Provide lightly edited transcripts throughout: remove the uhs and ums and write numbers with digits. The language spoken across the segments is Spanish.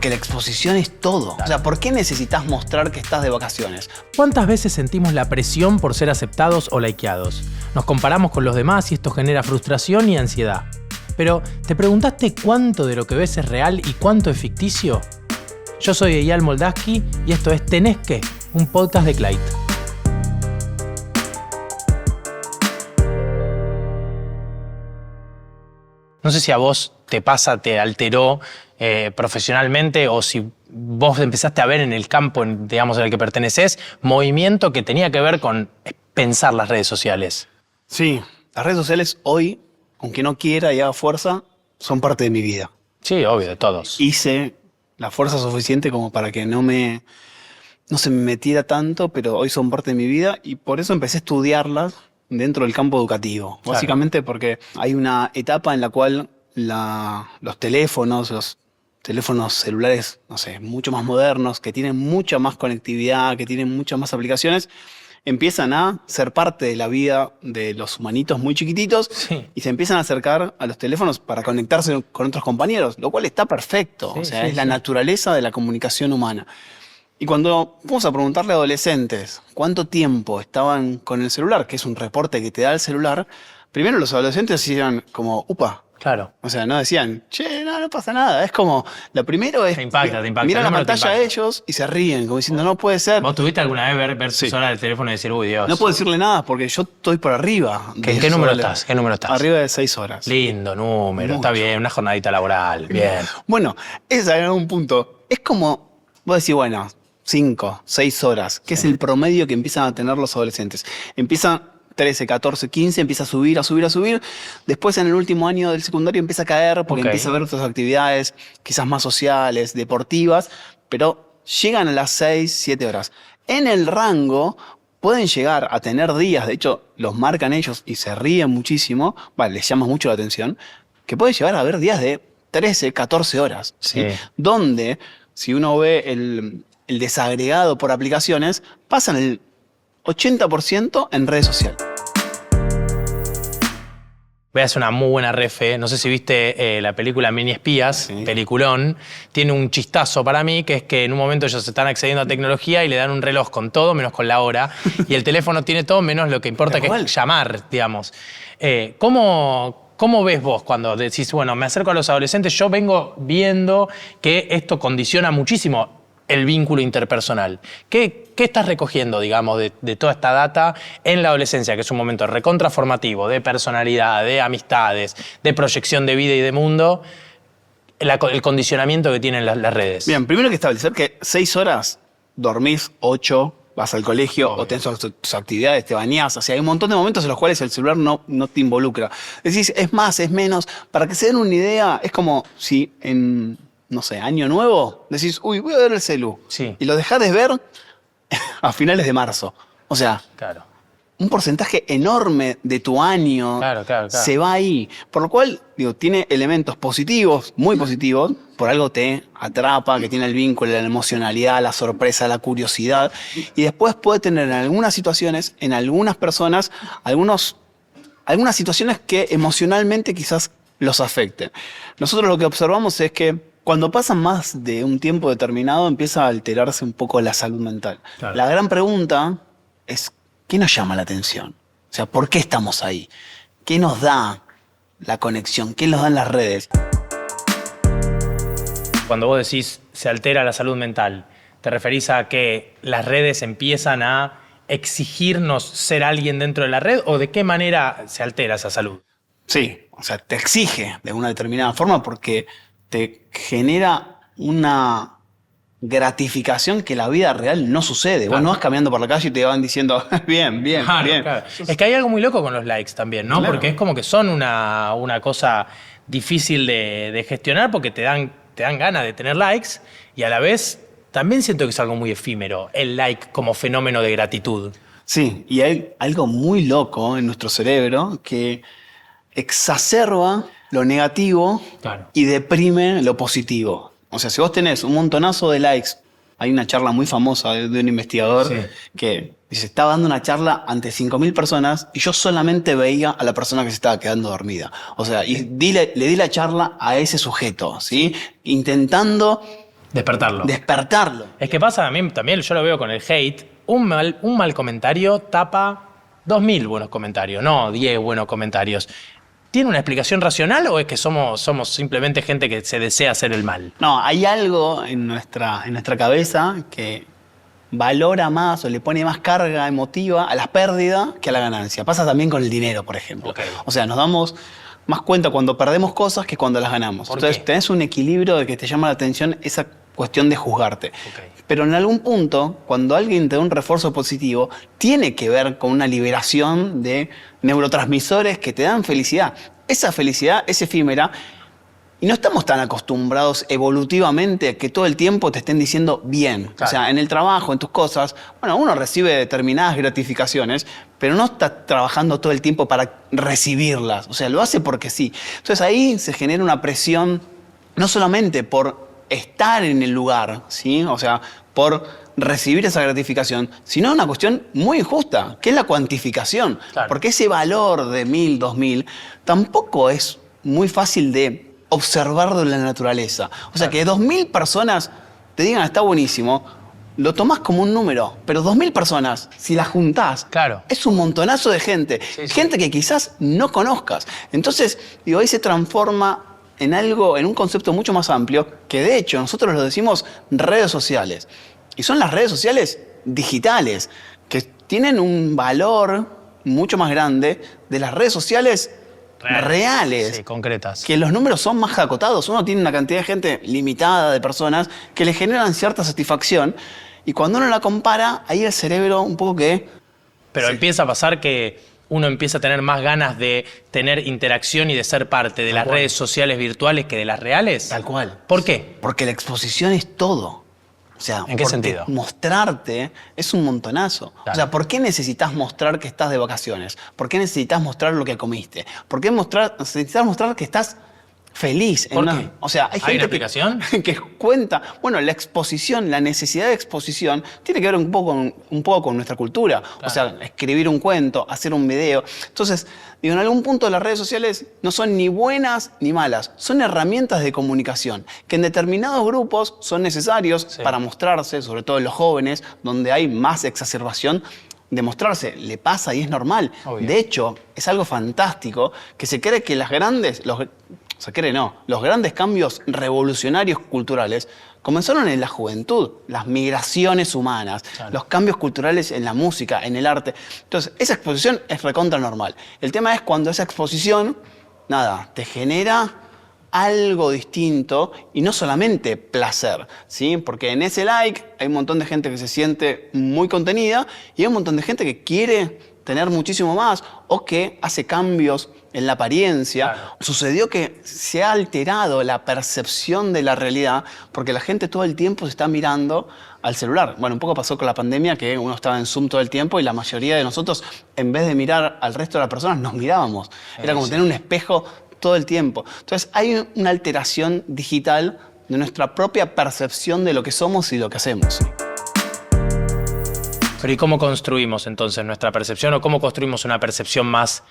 Porque la exposición es todo. O sea, ¿por qué necesitas mostrar que estás de vacaciones? ¿Cuántas veces sentimos la presión por ser aceptados o likeados? Nos comparamos con los demás y esto genera frustración y ansiedad. Pero, ¿te preguntaste cuánto de lo que ves es real y cuánto es ficticio? Yo soy Eyal Moldaski y esto es Tenés que, un podcast de Clyde. No sé si a vos te pasa, te alteró profesionalmente o si vos empezaste a ver en el campo, digamos, en el que perteneces, movimiento que tenía que ver con pensar las redes sociales. Sí, las redes sociales hoy, aunque no quiera y haga fuerza, son parte de mi vida. Sí, obvio, de todos. Hice la fuerza suficiente como para que no se me metiera tanto, pero hoy son parte de mi vida y por eso empecé a estudiarlas dentro del campo educativo. Claro. Básicamente porque hay una etapa en la cual los teléfonos celulares, no sé, mucho más modernos, que tienen mucha más conectividad, que tienen muchas más aplicaciones, empiezan a ser parte de la vida de los humanitos muy chiquititos. Sí. Y se empiezan a acercar a los teléfonos para conectarse con otros compañeros, lo cual está perfecto. Sí, o sea, sí, es la sí. naturaleza de la comunicación humana. Y cuando vamos a preguntarle a adolescentes cuánto tiempo estaban con el celular, que es un reporte que te da el celular, primero los adolescentes decían como, upa. Claro. O sea, no decían, che, no pasa nada. Es como, lo primero es, Te impacta. miran El la número te pantalla a impacta. ellos y se ríen, como diciendo, no puede ser. ¿Vos tuviste alguna vez ver Sí. tus horas del teléfono y decir, uy, Dios? No puedo decirle nada porque yo estoy por arriba. de ¿Qué esos número horarios. estás? ¿Qué número estás? Arriba de 6 horas. Lindo número, está Mucho. bien, una jornadita laboral, bien. Bueno, ese era un punto. Es como, vos decís, bueno, 5, 6 horas, que es el promedio que empiezan a tener los adolescentes. Empiezan 13, 14, 15, empieza a subir. Después en el último año del secundario empieza a caer porque Ok. empieza a ver otras actividades, quizás más sociales, deportivas, pero llegan a las 6, 7 horas. En el rango pueden llegar a tener días, de hecho los marcan ellos y se ríen muchísimo, les llama mucho la atención, que puede llegar a haber días de 13, 14 horas. ¿sí? Sí. Donde, si uno ve el desagregado por aplicaciones, pasan el 80% en redes sociales. Voy a hacer una muy buena refe. No sé si viste la película Mini Espías, Sí. peliculón. Tiene un chistazo para mí, que es que en un momento ellos se están accediendo a tecnología y le dan un reloj con todo menos con la hora. Y el teléfono tiene todo menos lo que importa, Tal que cual. es llamar, digamos. ¿Cómo ves vos cuando decís, bueno, me acerco a los adolescentes? Yo vengo viendo que esto condiciona muchísimo el vínculo interpersonal. ¿Qué estás recogiendo, digamos, de toda esta data en la adolescencia, que es un momento recontraformativo, de personalidad, de amistades, de proyección de vida y de mundo, el condicionamiento que tienen las redes? Bien, primero hay que establecer que 6 horas dormís, 8, vas al colegio Obvio. o tenés tus actividades, te bañás. O sea, hay un montón de momentos en los cuales el celular no te involucra. Decís, es más, es menos. Para que se den una idea, es como si en, no sé, año nuevo, decís, uy, voy a ver el celu. Sí. Y lo dejás de ver a finales de marzo. O sea, Claro. un porcentaje enorme de tu año Claro. se va ahí. Por lo cual, digo, tiene elementos positivos, muy positivos. Por algo te atrapa, que tiene el vínculo, la emocionalidad, la sorpresa, la curiosidad. Y después puede tener en algunas situaciones, en algunas personas, algunas situaciones que emocionalmente quizás los afecten. Nosotros lo que observamos es que cuando pasan más de un tiempo determinado empieza a alterarse un poco la salud mental. Claro. La gran pregunta es, ¿qué nos llama la atención? O sea, ¿por qué estamos ahí? ¿Qué nos da la conexión? ¿Qué nos dan las redes? Cuando vos decís se altera la salud mental, ¿te referís a que las redes empiezan a exigirnos ser alguien dentro de la red o de qué manera se altera esa salud? Sí, o sea, te exige de una determinada forma porque te genera una gratificación que la vida real no sucede. Claro. Vos no vas caminando por la calle y te van diciendo, bien, bien, Claro, bien. claro. Es que hay algo muy loco con los likes también, ¿no? Claro. Porque es como que son una cosa difícil de gestionar porque te dan ganas de tener likes y a la vez también siento que es algo muy efímero, el like como fenómeno de gratitud. Sí, y hay algo muy loco en nuestro cerebro que exacerba lo negativo Claro. y deprime lo positivo. O sea, si vos tenés un montonazo de likes, hay una charla muy famosa de un investigador Sí. que dice, estaba dando una charla ante 5.000 personas y yo solamente veía a la persona que se estaba quedando dormida. O sea, y le di la charla a ese sujeto, ¿sí? Intentando Despertarlo. Despertarlo. Es que pasa, a mí también yo lo veo con el hate, un mal comentario tapa 2000 buenos comentarios, no 10 buenos comentarios. ¿Tiene una explicación racional o es que somos simplemente gente que se desea hacer el mal? No, hay algo en nuestra cabeza que valora más o le pone más carga emotiva a la pérdida que a la ganancia. Pasa también con el dinero, por ejemplo. Okay. O sea, nos damos más cuenta cuando perdemos cosas que cuando las ganamos. Entonces, tenés un equilibrio de que te llama la atención esa cuestión de juzgarte. Okay. Pero en algún punto, cuando alguien te da un refuerzo positivo, tiene que ver con una liberación de neurotransmisores que te dan felicidad. Esa felicidad es efímera y no estamos tan acostumbrados evolutivamente a que todo el tiempo te estén diciendo bien. Claro. O sea, en el trabajo, en tus cosas, bueno, uno recibe determinadas gratificaciones, pero no está trabajando todo el tiempo para recibirlas. O sea, lo hace porque sí. Entonces ahí se genera una presión no solamente por estar en el lugar, ¿sí? O sea, por recibir esa gratificación, sino una cuestión muy injusta, que es la cuantificación. Claro. Porque ese valor de 1000, 2000, tampoco es muy fácil de observarlo en la naturaleza. O sea, claro, que 2000 personas te digan está buenísimo, lo tomás como un número, pero 2000 personas, si las juntás, claro, es un montonazo de gente. Sí, gente que quizás no conozcas. Entonces, digo, ahí se transforma en algo, en un concepto mucho más amplio, que de hecho nosotros lo decimos redes sociales. Y son las redes sociales digitales, que tienen un valor mucho más grande de las redes sociales reales. Sí, concretas. Que los números son más acotados. Uno tiene una cantidad de gente limitada de personas que le generan cierta satisfacción. Y cuando uno la compara, ahí el cerebro un poco que... Pero sí, empieza a pasar que uno empieza a tener más ganas de tener interacción y de ser parte de las redes sociales virtuales que de las reales. Tal cual. ¿Por qué? Porque la exposición es todo. O sea, ¿en qué sentido? Mostrarte es un montonazo. Claro. O sea, ¿por qué necesitas mostrar que estás de vacaciones? ¿Por qué necesitas mostrar lo que comiste? ¿Por qué necesitas mostrar que estás feliz? ¿Por qué? O sea, hay gente una explicación que cuenta. Bueno, la exposición, la necesidad de exposición, tiene que ver un poco con nuestra cultura. Claro. O sea, escribir un cuento, hacer un video. Entonces, digo, en algún punto las redes sociales no son ni buenas ni malas. Son herramientas de comunicación que en determinados grupos son necesarios, sí, para mostrarse, sobre todo en los jóvenes, donde hay más exacerbación de mostrarse. Le pasa y es normal. Obvio. De hecho, es algo fantástico que se cree que los grandes cambios revolucionarios culturales comenzaron en la juventud, las migraciones humanas, claro, los cambios culturales en la música, en el arte. Entonces, esa exposición es recontra normal. El tema es cuando esa exposición, te genera algo distinto y no solamente placer, ¿sí? Porque en ese like hay un montón de gente que se siente muy contenida y hay un montón de gente que quiere tener muchísimo más o que hace cambios en la apariencia. Claro. Sucedió que se ha alterado la percepción de la realidad porque la gente todo el tiempo se está mirando al celular. Bueno, un poco pasó con la pandemia que uno estaba en Zoom todo el tiempo y la mayoría de nosotros, en vez de mirar al resto de las personas, nos mirábamos. Era como tener un espejo todo el tiempo. Entonces hay una alteración digital de nuestra propia percepción de lo que somos y lo que hacemos. Pero ¿y cómo construimos entonces nuestra percepción o cómo construimos una percepción más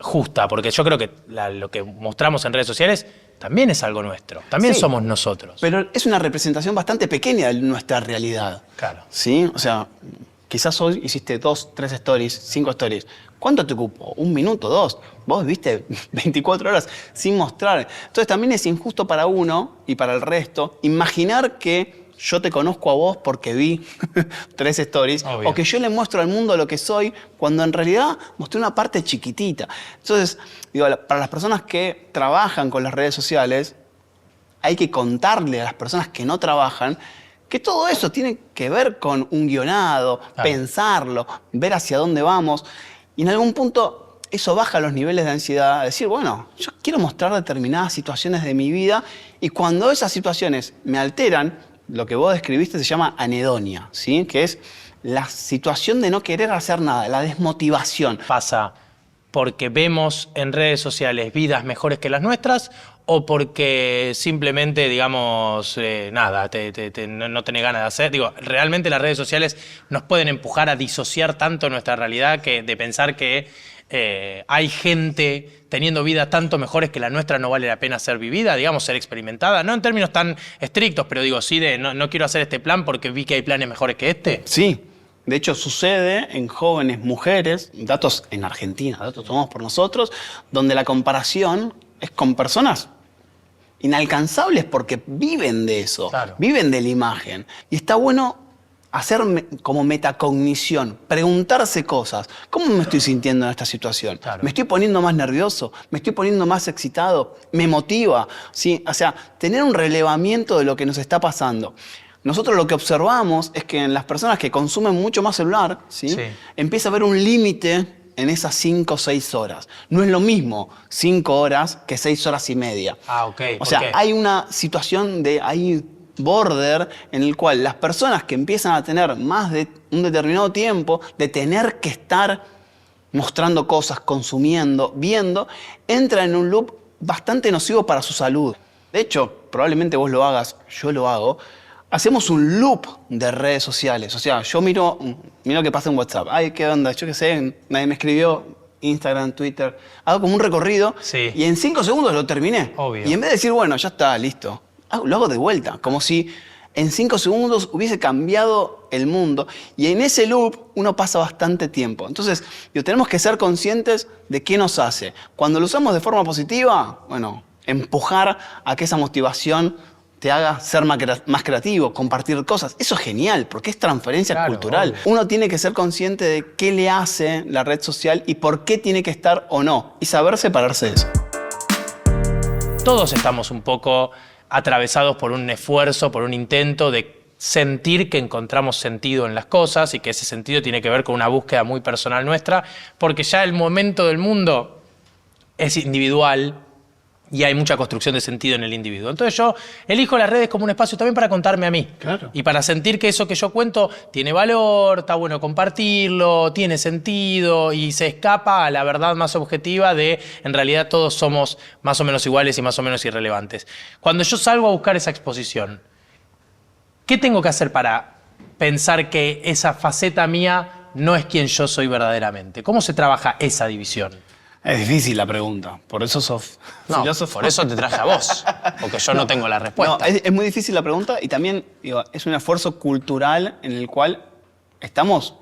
justa? Porque yo creo que lo que mostramos en redes sociales también es algo nuestro, también sí, somos nosotros. Pero es una representación bastante pequeña de nuestra realidad. Claro. ¿Sí? O sea, quizás hoy hiciste 2, 3 stories, 5 stories. ¿Cuánto te ocupó? ¿1 minuto, 2? Vos viste 24 horas sin mostrar. Entonces también es injusto para uno y para el resto imaginar que yo te conozco a vos porque vi 3 stories, obvio, o que yo le muestro al mundo lo que soy cuando en realidad mostré una parte chiquitita. Entonces, digo, para las personas que trabajan con las redes sociales, hay que contarle a las personas que no trabajan que todo eso tiene que ver con un guionado, claro, pensarlo, ver hacia dónde vamos. Y en algún punto eso baja los niveles de ansiedad, decir, bueno, yo quiero mostrar determinadas situaciones de mi vida y cuando esas situaciones me alteran, lo que vos describiste se llama anedonia, ¿sí? Que es la situación de no querer hacer nada, la desmotivación. ¿Pasa porque vemos en redes sociales vidas mejores que las nuestras o porque simplemente, digamos, no tenés ganas de hacer? Digo, realmente las redes sociales nos pueden empujar a disociar tanto nuestra realidad que de pensar que hay gente teniendo vidas tanto mejores que la nuestra, no vale la pena ser vivida, digamos, ser experimentada, no en términos tan estrictos, pero digo, sí de no quiero hacer este plan porque vi que hay planes mejores que este. Sí, de hecho sucede en jóvenes mujeres, datos en Argentina, datos tomados por nosotros, donde la comparación es con personas inalcanzables porque viven de eso, Claro. viven de la imagen. Y está bueno hacer como metacognición, preguntarse cosas. ¿Cómo me estoy sintiendo en esta situación? Claro. ¿Me estoy poniendo más nervioso? ¿Me estoy poniendo más excitado? ¿Me motiva? ¿Sí? O sea, tener un relevamiento de lo que nos está pasando. Nosotros lo que observamos es que en las personas que consumen mucho más celular, ¿sí? Sí. Empieza a haber un límite en esas 5 o 6 horas. No es lo mismo 5 horas que 6 horas y media. Ah, ok. O ¿Por sea, qué? hay una situación de ahí border en el cual las personas que empiezan a tener más de un determinado tiempo de tener que estar mostrando cosas, consumiendo, viendo, entran en un loop bastante nocivo para su salud. De hecho, probablemente vos lo hagas, yo lo hago. Hacemos un loop de redes sociales. O sea, yo miro lo que pasa en WhatsApp. Ay, ¿qué onda? Yo qué sé, nadie me escribió. Instagram, Twitter. Hago como un recorrido Sí. y en 5 segundos lo terminé. Obvio. Y en vez de decir, bueno, ya está, listo, lo hago de vuelta. Como si en 5 segundos hubiese cambiado el mundo. Y en ese loop uno pasa bastante tiempo. Entonces, tenemos que ser conscientes de qué nos hace. Cuando lo usamos de forma positiva, bueno, empujar a que esa motivación te haga ser más creativo, compartir cosas. Eso es genial, porque es transferencia Claro, cultural. obvio. Uno tiene que ser consciente de qué le hace la red social y por qué tiene que estar o no. Y saber separarse de eso. Todos estamos un poco atravesados por un esfuerzo, por un intento de sentir que encontramos sentido en las cosas y que ese sentido tiene que ver con una búsqueda muy personal nuestra, porque ya el momento del mundo es individual y hay mucha construcción de sentido en el individuo. Entonces yo elijo las redes como un espacio también para contarme a mí. Claro. Y para sentir que eso que yo cuento tiene valor, está bueno compartirlo, tiene sentido y se escapa a la verdad más objetiva de en realidad todos somos más o menos iguales y más o menos irrelevantes. Cuando yo salgo a buscar esa exposición, ¿qué tengo que hacer para pensar que esa faceta mía no es quien yo soy verdaderamente? ¿Cómo se trabaja esa división? Es difícil la pregunta, por eso sos No, filósofo. por eso te traje a vos, porque yo no tengo la respuesta. No, es muy difícil la pregunta y también es un esfuerzo cultural en el cual estamos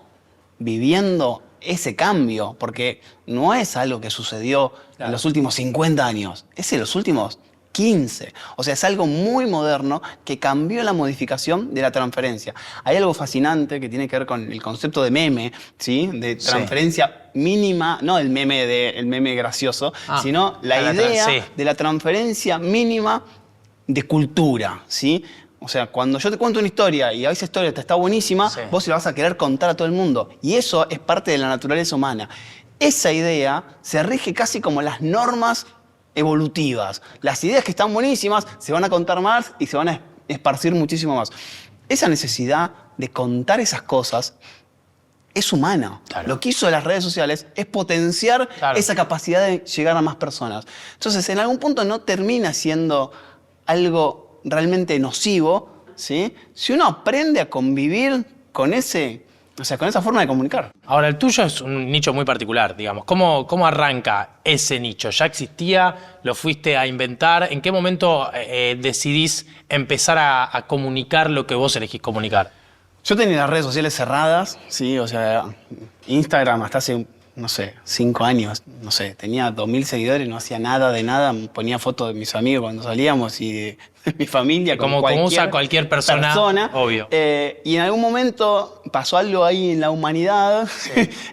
viviendo ese cambio, porque no es algo que sucedió en los últimos 50 años, es en los últimos 15. O sea, es algo muy moderno que cambió la modificación de la transferencia. Hay algo fascinante que tiene que ver con el concepto de meme, ¿sí? De transferencia mínima, no el meme gracioso, sino la idea de la transferencia mínima de cultura, ¿sí? O sea, cuando yo te cuento una historia y esa historia te está buenísima, vos se la vas a querer contar a todo el mundo. Y eso es parte de la naturaleza humana. Esa idea se rige casi como las normas evolutivas. Las ideas que están buenísimas se van a contar más y se van a esparcir muchísimo más. Esa necesidad de contar esas cosas es humana. Claro. Lo que hizo las redes sociales es potenciar esa capacidad de llegar a más personas. Entonces, en algún punto no termina siendo algo realmente nocivo, ¿sí? Si uno aprende a convivir con con esa forma de comunicar. Ahora, el tuyo es un nicho muy particular, digamos. ¿Cómo arranca ese nicho? ¿Ya existía? ¿Lo fuiste a inventar? ¿En qué momento decidís empezar a comunicar lo que vos elegís comunicar? Yo tenía las redes sociales cerradas, ¿sí? O sea, Instagram hasta hace, no sé, 5 años, no sé, tenía 2.000 seguidores, no hacía nada de nada, ponía fotos de mis amigos cuando salíamos y de mi familia. Como usa cualquier persona, obvio. Y en algún momento pasó algo ahí en la humanidad,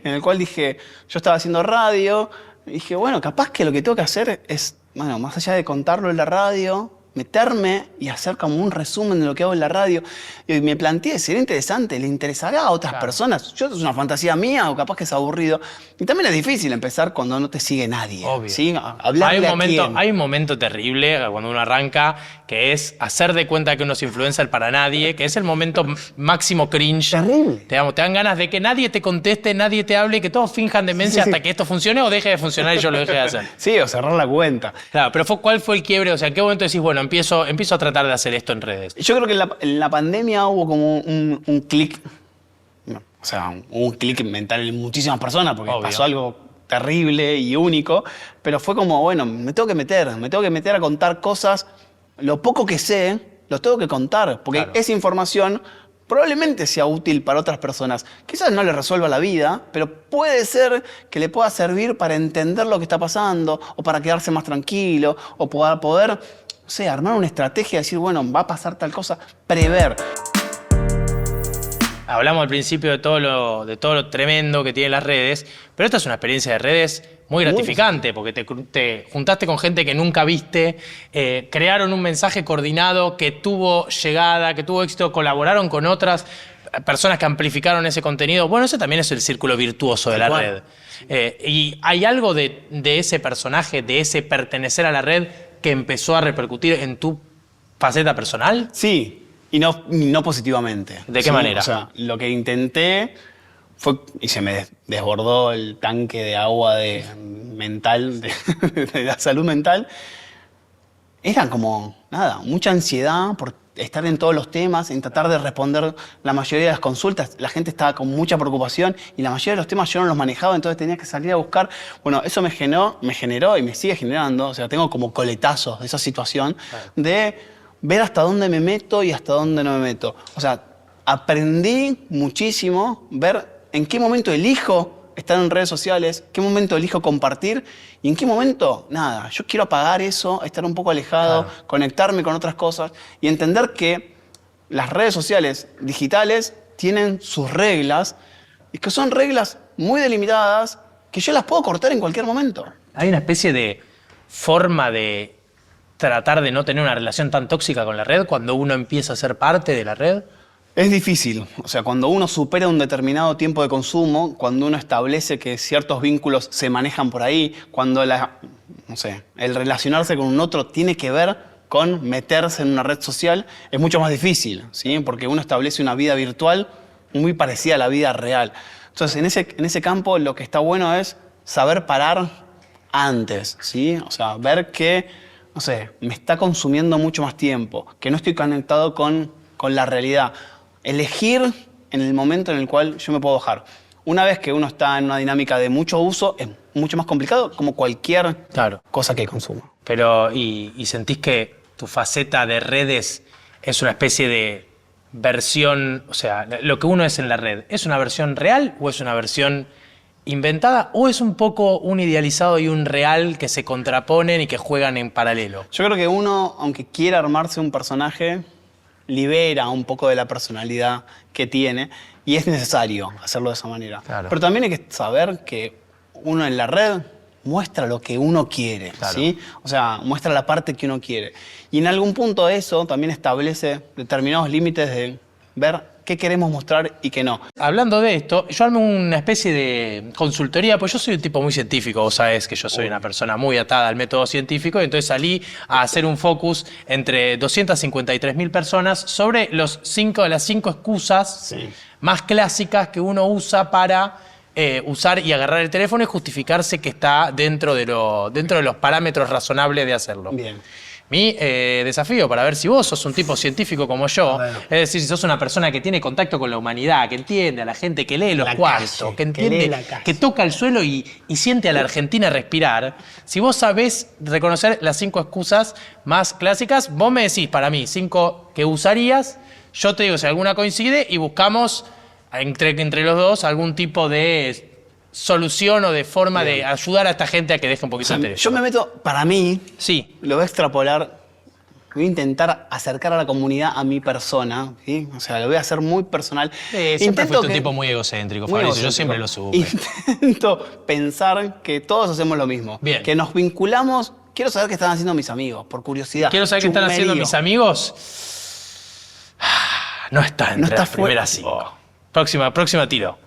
en el cual dije, yo estaba haciendo radio, y dije, bueno, capaz que lo que tengo que hacer es, bueno, más allá de contarlo en la radio, meterme y hacer como un resumen de lo que hago en la radio. Y me planteé, sería interesante, ¿le interesará a otras personas? Yo, es una fantasía mía o capaz que es aburrido. Y también es difícil empezar cuando no te sigue nadie. Obvio. ¿Sí? Hablarle Hay un momento terrible cuando uno arranca, que es hacer de cuenta que uno es influencer para nadie, que es el momento máximo cringe. Terrible. Te dan ganas de que nadie te conteste, nadie te hable, que todos finjan demencia hasta que esto funcione o deje de funcionar y yo lo deje de hacer. Sí, o cerrar la cuenta. Claro, pero ¿cuál fue el quiebre? O sea, ¿en qué momento decís, bueno, empiezo a tratar de hacer esto en redes? Yo creo que en la pandemia hubo como un clic, o sea, un clic mental en muchísimas personas porque Obvio. pasó algo terrible y único, pero fue como, bueno, me tengo que meter a contar cosas, lo poco que sé, lo tengo que contar, porque Claro. esa información probablemente sea útil para otras personas. Quizás no le resuelva la vida, pero puede ser que le pueda servir para entender lo que está pasando, o para quedarse más tranquilo, o para poder, no sé, armar una estrategia, decir, bueno, va a pasar tal cosa, prever. Hablamos al principio de todo lo tremendo que tienen las redes, pero esta es una experiencia de redes muy gratificante, porque te juntaste con gente que nunca viste, crearon un mensaje coordinado que tuvo llegada, que tuvo éxito, colaboraron con otras personas que amplificaron ese contenido. Bueno, ese también es el círculo virtuoso de la red. Y hay algo de ese personaje, de ese pertenecer a la red, que empezó a repercutir en tu faceta personal. Sí, y no positivamente. ¿De qué manera? O sea, lo que intenté fue, y se me desbordó el tanque de agua mental, de la salud mental, era como, nada, mucha ansiedad por estar en todos los temas, en tratar de responder la mayoría de las consultas. La gente estaba con mucha preocupación y la mayoría de los temas yo no los manejaba, entonces tenía que salir a buscar. Bueno, eso me generó y me sigue generando, o sea, tengo como coletazos de esa situación de ver hasta dónde me meto y hasta dónde no me meto. O sea, aprendí muchísimo, ver en qué momento elijo estar en redes sociales, qué momento elijo compartir y en qué momento, nada, yo quiero apagar eso, estar un poco alejado, conectarme con otras cosas y entender que las redes sociales digitales tienen sus reglas y que son reglas muy delimitadas que yo las puedo cortar en cualquier momento. Hay una especie de forma de tratar de no tener una relación tan tóxica con la red cuando uno empieza a ser parte de la red. Es difícil, o sea, cuando uno supera un determinado tiempo de consumo, cuando uno establece que ciertos vínculos se manejan por ahí, cuando no sé, el relacionarse con un otro tiene que ver con meterse en una red social, es mucho más difícil, ¿sí? Porque uno establece una vida virtual muy parecida a la vida real. Entonces, en ese campo lo que está bueno es saber parar antes, ¿sí? O sea, ver que, no sé, me está consumiendo mucho más tiempo, que no estoy conectado con la realidad. Elegir en el momento en el cual yo me puedo bajar. Una vez que uno está en una dinámica de mucho uso, es mucho más complicado, como cualquier cosa que consumo. Pero, ¿y sentís que tu faceta de redes es una especie de versión, o sea, lo que uno es en la red, ¿es una versión real o es una versión inventada o es un poco un idealizado y un real que se contraponen y que juegan en paralelo? Yo creo que uno, aunque quiera armarse un personaje, libera un poco de la personalidad que tiene y es necesario hacerlo de esa manera. Claro. Pero también hay que saber que uno en la red muestra lo que uno quiere, Claro. ¿sí? O sea, muestra la parte que uno quiere. Y en algún punto eso también establece determinados límites de ver qué queremos mostrar y qué no. Hablando de esto, yo armé una especie de consultoría, pues yo soy un tipo muy científico, vos sabés que yo soy una persona muy atada al método científico, y entonces salí a hacer un focus entre 253.000 personas sobre las 5 excusas más clásicas que uno usa para usar y agarrar el teléfono y justificarse que está dentro de los parámetros razonables de hacerlo. Bien. Mi desafío para ver si vos sos un tipo científico como yo, es decir, si sos una persona que tiene contacto con la humanidad, que entiende a la gente, que lee los La cuartos, calle, que entiende, lee la calle. que toca el suelo y siente a la Argentina respirar, si vos sabés reconocer las 5 excusas más clásicas, vos me decís para mí 5 que usarías, yo te digo si alguna coincide y buscamos entre los dos algún tipo de solución o de forma de ayudar a esta gente a que deje un poquito de Yo me meto, para mí, Sí. lo voy a extrapolar, voy a intentar acercar a la comunidad a mi persona, ¿sí? O sea, lo voy a hacer muy personal. Siempre fuiste un tipo muy egocéntrico, Fabricio, yo siempre lo supe. Intento pensar que todos hacemos lo mismo. Bien. Que nos vinculamos. Quiero saber qué están haciendo mis amigos, por curiosidad. Quiero saber qué están haciendo mis amigos. No está entre las primeras 5. Próxima tiro.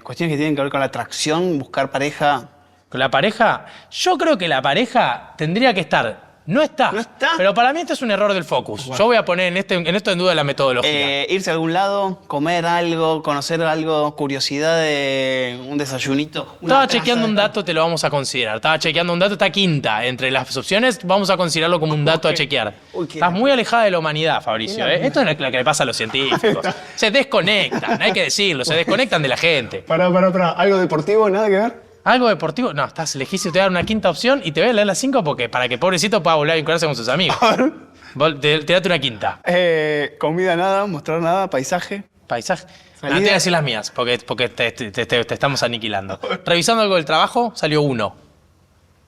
Cuestiones que tienen que ver con la atracción, buscar pareja. ¿Con la pareja? Yo creo que la pareja tendría que estar. No está. ¿No está? Pero para mí este es un error del focus. Yo voy a poner en esto en duda la metodología. Irse a algún lado, comer algo, conocer algo, curiosidad de un desayunito. Estaba chequeando un dato, te lo vamos a considerar. Estaba chequeando un dato, está quinta. Entre las opciones, vamos a considerarlo como un dato a chequear. Uy, qué Estás muy alejada de la humanidad, Fabricio. Esto es lo que le pasa a los científicos. Se desconectan, hay que decirlo, se desconectan de la gente. Pará. ¿Algo deportivo? ¿Nada que ver? Algo deportivo. No, estás lejísimo. Te voy a dar una quinta opción y te voy a leer las 5 para que pobrecito pueda volver a vincularse con sus amigos. Tirate una quinta. Comida nada, mostrar nada, paisaje. Paisaje. No, Salida. te voy a decir las mías, porque te estamos aniquilando. Revisando algo del trabajo, salió 1.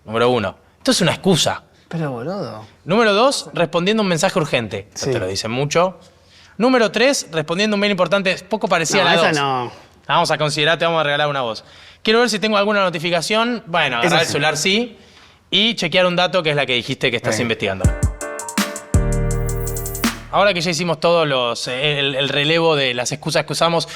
Número 1. Esto es una excusa. Pero boludo. Número 2, respondiendo un mensaje urgente. Esto Sí. te lo dicen mucho. Número 3, respondiendo un mail importante, poco parecida No, a la 2. esa no. La vamos a considerar, te vamos a regalar una voz. Quiero ver si tengo alguna notificación. Bueno, agarrar el sí. celular sí. Y chequear un dato que es la que dijiste que estás investigando. Ahora que ya hicimos todos el relevo de las excusas que usamos,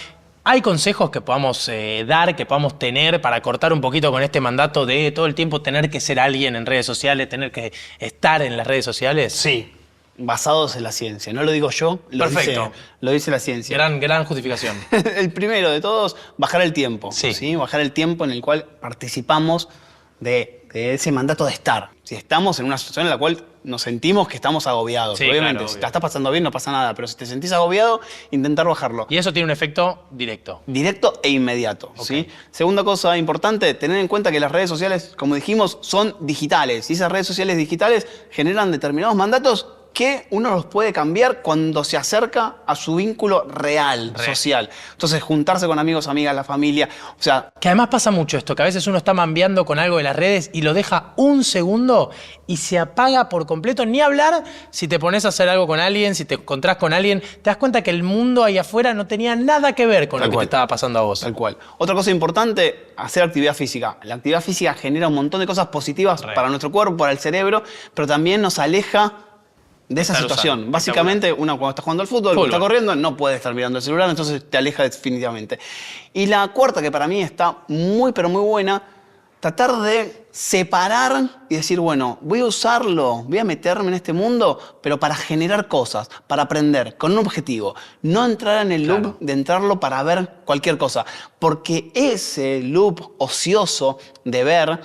¿hay consejos que podamos dar, que podamos tener para cortar un poquito con este mandato de todo el tiempo tener que ser alguien en redes sociales, tener que estar en las redes sociales? Sí. Basados en la ciencia. No lo digo yo, Perfecto. Lo dice la ciencia. Gran justificación. El primero de todos, bajar el tiempo. Sí. Bajar el tiempo en el cual participamos de ese mandato de estar. Si estamos en una situación en la cual nos sentimos que estamos agobiados. Sí, Obviamente, claro, si obvio. te estás pasando bien, no pasa nada. Pero si te sentís agobiado, intentar bajarlo. Y eso tiene un efecto directo. Directo e inmediato. ¿Sí? Segunda cosa importante, tener en cuenta que las redes sociales, como dijimos, son digitales. Y esas redes sociales digitales generan determinados mandatos que uno los puede cambiar cuando se acerca a su vínculo real, social. Entonces, juntarse con amigos, amigas, la familia. O sea, Que además pasa mucho esto, que a veces uno está mambeando con algo de las redes y lo deja un segundo y se apaga por completo. Ni hablar si te pones a hacer algo con alguien, si te encontrás con alguien, te das cuenta que el mundo ahí afuera no tenía nada que ver con lo que te estaba pasando a vos. tal cual. Otra cosa importante, hacer actividad física. La actividad física genera un montón de cosas positivas para nuestro cuerpo, para el cerebro, pero también nos aleja de esa Estar situación. usando. Básicamente, uno cuando está jugando al fútbol, cuando está corriendo, no puede estar mirando el celular, entonces te aleja definitivamente. Y la cuarta, que para mí está muy, pero muy buena, tratar de separar y decir, bueno, voy a usarlo, voy a meterme en este mundo, pero para generar cosas, para aprender, con un objetivo. No entrar en el loop de entrarlo para ver cualquier cosa. Porque ese loop ocioso de ver,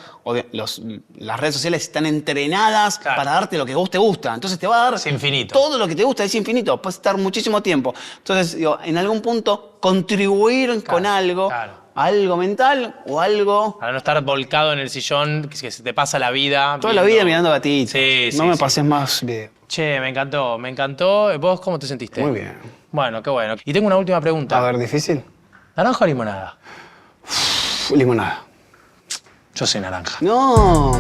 las redes sociales están entrenadas para darte lo que a vos te gusta. Entonces te va a dar Es infinito. todo lo que te gusta, es infinito. Puedes estar muchísimo tiempo. Entonces, digo, en algún punto, contribuir con algo. Algo mental o algo... Para no estar volcado en el sillón, que se te pasa la vida. Toda la vida mirando gatitos. Sí, no sí, me sí. pases más video. Che, me encantó, me encantó. ¿Vos cómo te sentiste? Muy bien. Bueno, qué bueno. Y tengo una última pregunta. A ver, difícil. ¿Naranja o limonada? Limonada. Yo soy naranja. No.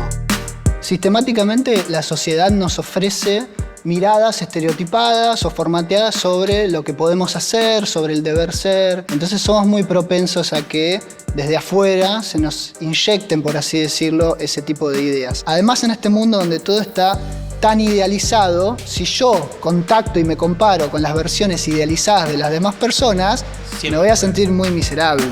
Sistemáticamente la sociedad nos ofrece miradas estereotipadas o formateadas sobre lo que podemos hacer, sobre el deber ser. Entonces somos muy propensos a que desde afuera se nos inyecten, por así decirlo, ese tipo de ideas. Además, en este mundo donde todo está tan idealizado, si yo contacto y me comparo con las versiones idealizadas de las demás personas, me voy a sentir muy miserable.